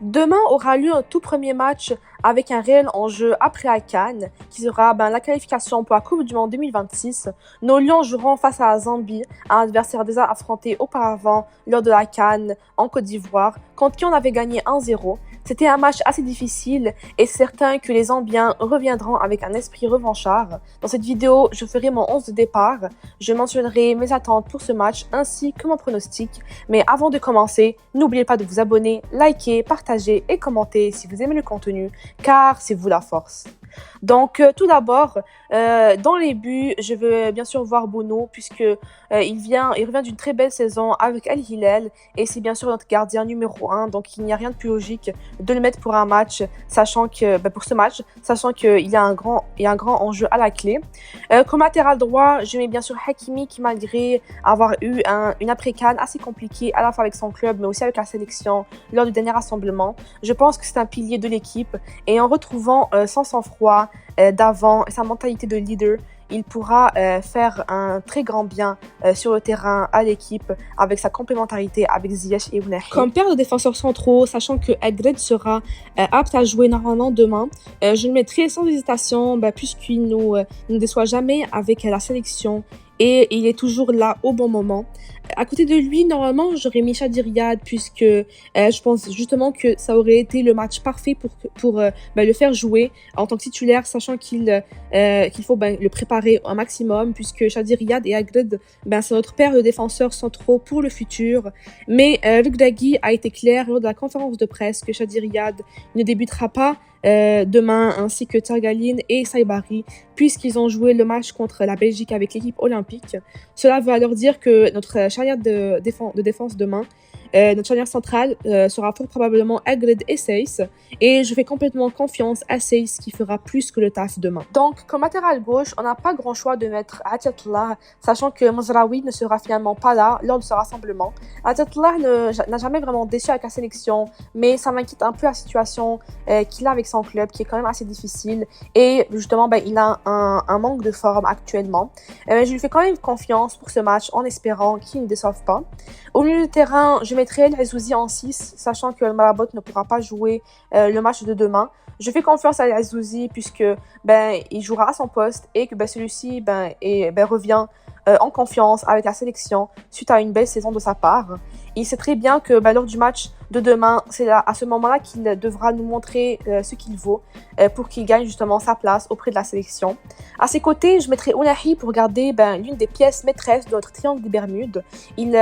Demain aura lieu un tout premier match avec un réel enjeu après la CAN, qui sera la qualification pour la Coupe du Monde 2026. Nos Lions joueront face à la Zambie, un adversaire déjà affronté auparavant lors de la CAN en Côte d'Ivoire, contre qui on avait gagné 1-0. C'était un match assez difficile et c'est certain que les Zambiens reviendront avec un esprit revanchard. Dans cette vidéo, je ferai mon 11 de départ, je mentionnerai mes attentes pour ce match ainsi que mon pronostic. Mais avant de commencer, n'oubliez pas de vous abonner, liker, partager et commenter si vous aimez le contenu, car c'est vous la force. Donc, tout d'abord, dans les buts, je veux bien sûr voir Bono, puisque il revient d'une très belle saison avec Al Hilal, et c'est bien sûr notre gardien numéro 1, donc il n'y a rien de plus logique de le mettre pour un match, pour ce match, sachant qu'il y a un grand enjeu à la clé. Comme latéral droit, je mets bien sûr Hakimi, qui malgré avoir eu une après-CAN assez compliquée, à la fois avec son club, mais aussi avec la sélection lors du dernier rassemblement, je pense que c'est un pilier de l'équipe, et en retrouvant son sang-froid d'avant et sa mentalité de leader, il pourra faire un très grand bien sur le terrain à l'équipe avec sa complémentarité avec Ziyech et Ounahi. Comme paire de défenseurs centraux, sachant que Edred sera apte à jouer normalement demain, je le mettrai sans hésitation puisqu'il ne déçoit jamais avec la sélection et il est toujours là au bon moment. À côté de lui, normalement, j'aurais mis Chadi Riyad puisque je pense justement que ça aurait été le match parfait pour le faire jouer en tant que titulaire, sachant qu'il faut le préparer un maximum puisque Chadi Riyad et Agred, c'est notre paire de défenseurs centraux pour le futur. Mais Luc Dagui a été clair lors de la conférence de presse que Chadi Riyad ne débutera pas demain, ainsi que Tergaline et Saibari, puisqu'ils ont joué le match contre la Belgique avec l'équipe olympique. Cela veut alors dire que notre charnière de défense demain, notre charnière centrale sera fort probablement Agred et Seyss, et je fais complètement confiance à Seyss qui fera plus que le taf demain. Donc, comme latéral gauche, on n'a pas grand choix de mettre Atiyatullah, sachant que Mazraoui ne sera finalement pas là lors de ce rassemblement. Atiyatullah n'a jamais vraiment déçu avec la sélection, mais ça m'inquiète un peu la situation qu'il a avec son club, qui est quand même assez difficile, et justement, il a un manque de forme actuellement. Je lui fais quand même confiance pour ce match en espérant qu'il ne déçoive pas. Au milieu de terrain, je mettrai El Azouzi en 6, sachant que le Malabot ne pourra pas jouer le match de demain. Je fais confiance à El Azouzi puisque il jouera à son poste et que celui-ci revient en confiance avec la sélection suite à une belle saison de sa part. Il sait très bien que lors du match de demain, c'est à ce moment-là qu'il devra nous montrer ce qu'il vaut pour qu'il gagne justement sa place auprès de la sélection. À ses côtés, je mettrai Ounahi pour garder l'une des pièces maîtresses de notre triangle des Bermudes. Il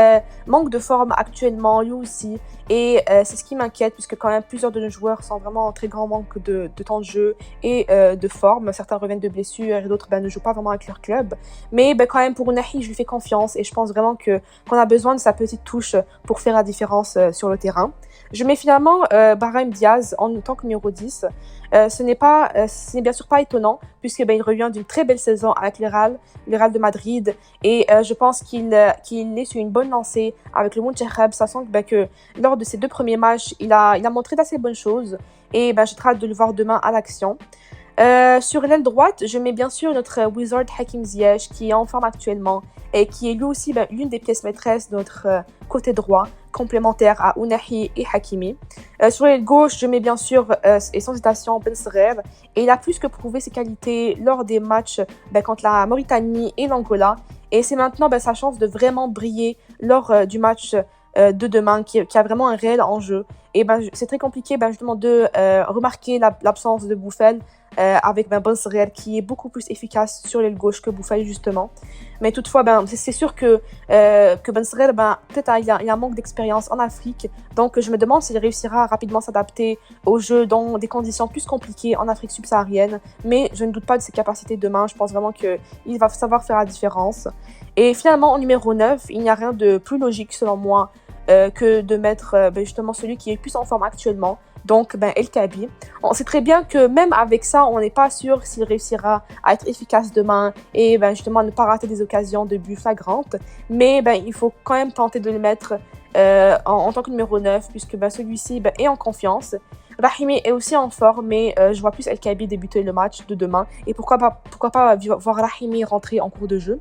manque de forme actuellement, lui aussi, et c'est ce qui m'inquiète puisque quand même plusieurs de nos joueurs sont vraiment en très grand manque de temps de jeu et de forme. Certains reviennent de blessures et d'autres ne jouent pas vraiment avec leur club. Mais quand même pour Ounahi, je lui fais confiance et je pense vraiment qu'on a besoin de sa petite touche pour faire la différence sur le terrain. Je mets finalement Brahim Diaz en tant que numéro 10. Ce n'est bien sûr pas étonnant puisque il revient d'une très belle saison avec le Real de Madrid, et je pense qu'il est sur une bonne lancée avec le Mounchahab, sachant que lors de ses 2 premiers matchs, il a montré d'assez bonnes choses, et j'ai très hâte de le voir demain à l'action. Sur l'aile droite, je mets bien sûr notre Wizard Hakim Ziyech qui est en forme actuellement et qui est lui aussi l'une des pièces maîtresses de notre côté droit, complémentaire à Ounahi et Hakimi. Sur l'aile gauche, je mets bien sûr et sans hésitation Ben Seghir, et il a plus que prouvé ses qualités lors des matchs contre la Mauritanie et l'Angola, et c'est maintenant sa chance de vraiment briller lors du match de demain qui a vraiment un réel enjeu. Et c'est très compliqué justement de remarquer l'absence de Bouffel avec Ben Seghir qui est beaucoup plus efficace sur l'aile gauche que Bouffel justement. Mais toutefois, c'est sûr que Ben Seghir, peut-être il y a un manque d'expérience en Afrique, donc je me demande s'il réussira à rapidement s'adapter au jeu dans des conditions plus compliquées en Afrique subsaharienne, mais je ne doute pas de ses capacités demain. Je pense vraiment qu'il va savoir faire la différence. Et finalement, en numéro 9, il n'y a rien de plus logique selon moi que de mettre justement celui qui est le plus en forme actuellement, donc El Kaabi. On sait très bien que même avec ça, on n'est pas sûr s'il réussira à être efficace demain et justement à ne pas rater des occasions de but flagrantes, mais il faut quand même tenter de le mettre en tant que numéro 9 puisque celui-ci est en confiance. Rahimi est aussi en forme, mais je vois plus El Kaabi débuter le match de demain, et pourquoi pas voir Rahimi rentrer en cours de jeu.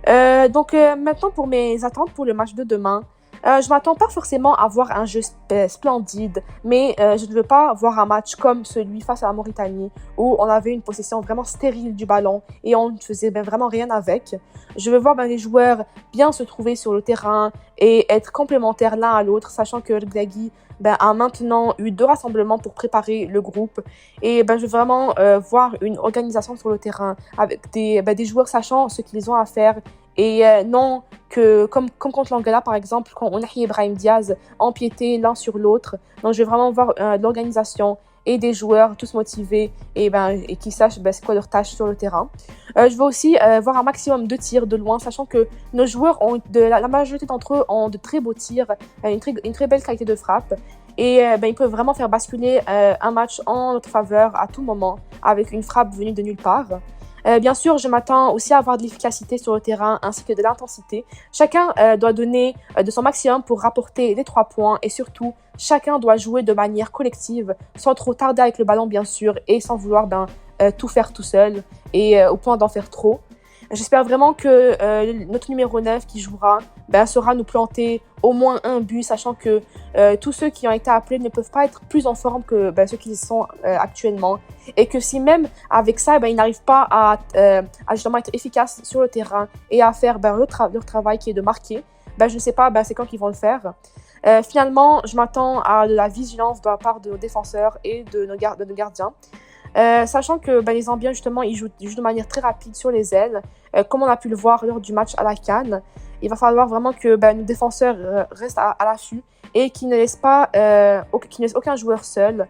Donc maintenant pour mes attentes pour le match de demain, Je m'attends pas forcément à voir un jeu splendide, mais je ne veux pas voir un match comme celui face à la Mauritanie, où on avait une possession vraiment stérile du ballon et on ne faisait vraiment rien avec. Je veux voir les joueurs bien se trouver sur le terrain et être complémentaires l'un à l'autre, sachant que Regragui a maintenant eu 2 rassemblements pour préparer le groupe. Et je veux vraiment voir une organisation sur le terrain avec des joueurs sachant ce qu'ils ont à faire et non que, comme contre l'Angola par exemple, quand on a Ibrahim Diaz empiété l'un sur l'autre. Donc je veux vraiment voir de l'organisation et des joueurs tous motivés et qui sachent c'est quoi leur tâche sur le terrain. Je veux aussi voir un maximum de tirs de loin, sachant que nos joueurs la majorité d'entre eux ont de très beaux tirs, une très belle qualité de frappe. Et ils peuvent vraiment faire basculer un match en notre faveur à tout moment avec une frappe venue de nulle part. Bien sûr, je m'attends aussi à avoir de l'efficacité sur le terrain ainsi que de l'intensité. Chacun doit donner de son maximum pour rapporter les 3 points et surtout, chacun doit jouer de manière collective sans trop tarder avec le ballon bien sûr et sans vouloir tout faire tout seul et au point d'en faire trop. J'espère vraiment que notre numéro 9 qui jouera saura nous planter au moins un but, sachant que tous ceux qui ont été appelés ne peuvent pas être plus en forme que ceux qui sont actuellement. Et que si même avec ça, ils n'arrivent pas à justement être efficaces sur le terrain et à faire leur travail qui est de marquer, je ne sais pas c'est quand qu'ils vont le faire. Finalement, je m'attends à de la vigilance de la part de nos défenseurs et de nos gardiens. Sachant que les Zambiens justement ils jouent de manière très rapide sur les ailes, comme on a pu le voir lors du match à la CAN. Il va falloir vraiment que nos défenseurs restent à l'affût et qu'ils ne laissent aucun joueur seul.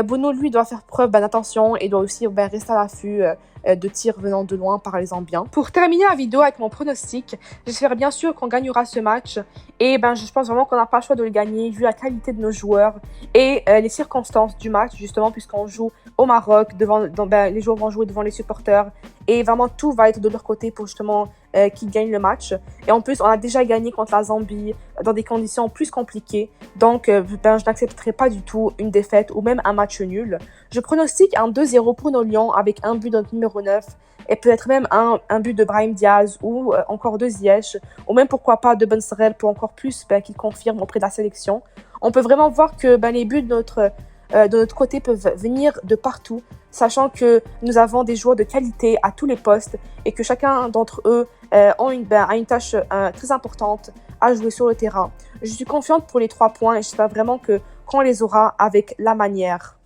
Bono lui doit faire preuve d'attention et doit aussi rester à l'affût de tirs venant de loin par les Zambiens. Pour terminer la vidéo avec mon pronostic, j'espère bien sûr qu'on gagnera ce match et je pense vraiment qu'on n'a pas le choix de le gagner vu la qualité de nos joueurs et les circonstances du match justement puisqu'on joue au Maroc, les joueurs vont jouer devant les supporters et vraiment tout va être de leur côté pour justement qu'ils gagnent le match. Et en plus, on a déjà gagné contre la Zambie dans des conditions plus compliquées. Donc, je n'accepterai pas du tout une défaite ou même un match nul. Je pronostique un 2-0 pour nos Lions avec un but de notre numéro 9 et peut-être même un but de Brahim Diaz ou encore de Ziyech ou même pourquoi pas de Ben Srel pour encore plus qu'il confirme auprès de la sélection. On peut vraiment voir que les buts de notre côté peuvent venir de partout, sachant que nous avons des joueurs de qualité à tous les postes et que chacun d'entre eux a une tâche très importante à jouer sur le terrain. Je suis confiante pour les 3 points et j'espère vraiment qu'on les aura avec la manière.